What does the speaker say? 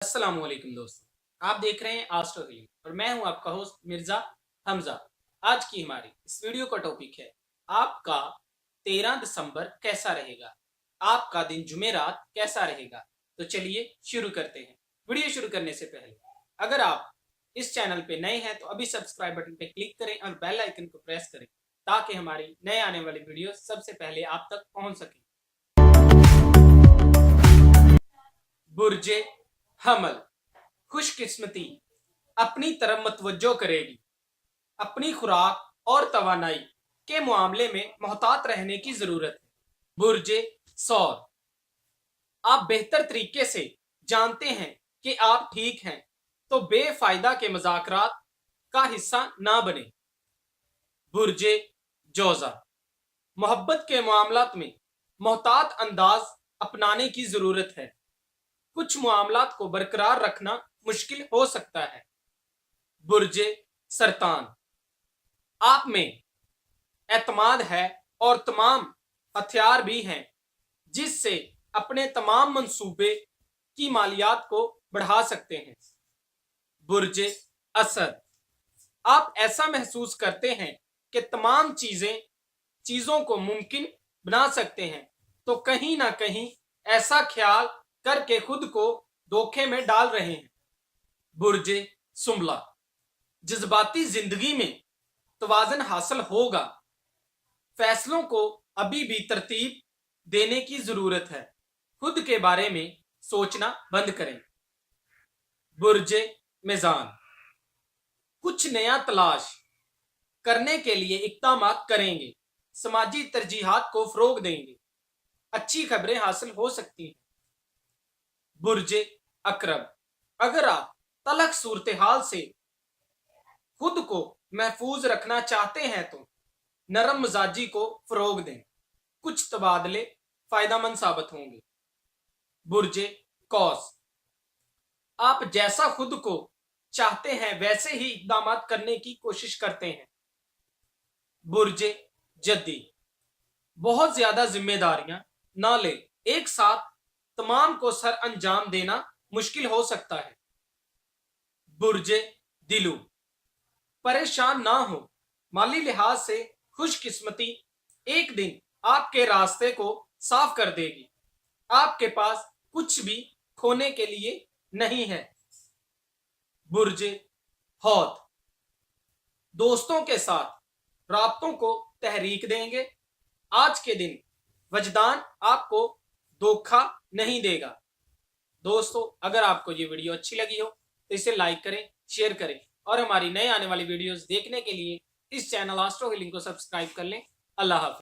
अस्सलाम वालेकुम दोस्तों, आप देख रहे हैं आस्ट्रो हीलिंग और मैं हूं आपका होस्ट मिर्जा हमजा। आज की हमारी इस वीडियो का टॉपिक है आपका 13 दिसंबर कैसा रहेगा, आपका दिन जुमेरात कैसा रहेगा। तो चलिए शुरू करते हैं। वीडियो शुरू करने से पहले अगर आप इस चैनल पे नए हैं तो अभी सब्सक्राइब बटन पे क्लिक करें और बेल आइकन को प्रेस करें ताकि हमारी नए आने वाली वीडियो सबसे पहले आप तक पहुंच सके। बुर्जे हमल, खुशकिस्मती अपनी तरफ मतवज्जो करेगी। अपनी खुराक और तवानाई के मामले में मोहतात रहने की जरूरत है। बुर्जे सौर, आप बेहतर तरीके से जानते हैं कि आप ठीक हैं तो बेफायदा के मजाकरात का हिस्सा ना बने। बुर्जे जोजा, मोहब्बत के मामलात में मोहतात अंदाज अपनाने की जरूरत है। कुछ मामलात को बरकरार रखना मुश्किल हो सकता है। बुर्जे सरतान, आप में एतमाद है और तमाम हथियार भी हैं जिससे अपने तमाम मंसूबे की मालियात को बढ़ा सकते हैं। बुर्जे असद, आप ऐसा महसूस करते हैं कि तमाम चीजों को मुमकिन बना सकते हैं तो कहीं ना कहीं ऐसा ख्याल करके खुद को धोखे में डाल रहे हैं। बुर्जे सुमला, जज्बाती जिंदगी में तवाज़ुन हासिल होगा। फैसलों को अभी भी तरतीब देने की जरूरत है। खुद के बारे में सोचना बंद करें। बुर्जे मीज़ान, कुछ नया तलाश करने के लिए इक़दाम करेंगे। समाजी तरजीहात को फरोग देंगे। अच्छी खबरें हासिल हो सकती हैं। बुर्जे अकरब, अगर आप तलख सूरत हाल से खुद को महफूज रखना चाहते हैं तो नरम मिजाजी को फरोग दें। कुछ तबादले फायदेमंद साबित होंगे। बुर्जे कौस, आप जैसा खुद को चाहते हैं वैसे ही इक़दाम करने की कोशिश करते हैं। बुर्जे जद्दी, बहुत ज्यादा जिम्मेदारियां ना ले, एक साथ तमाम को सर अंजाम देना मुश्किल हो सकता है। बुर्जे दिलू, परेशान ना हो, माली लिहाज से खुशकिस्मती एक दिन आपके रास्ते को साफ कर देगी। आपके पास कुछ भी खोने के लिए नहीं है। बुर्जे हौत, दोस्तों के साथ राब्तों को तहरीक देंगे। आज के दिन वजदान आपको धोखा नहीं देगा। दोस्तों, अगर आपको ये वीडियो अच्छी लगी हो तो इसे लाइक करें, शेयर करें और हमारी नए आने वाली वीडियोस देखने के लिए इस चैनल आस्ट्रो हीलिंग को सब्सक्राइब कर लें। अल्लाह हाफ़िज़।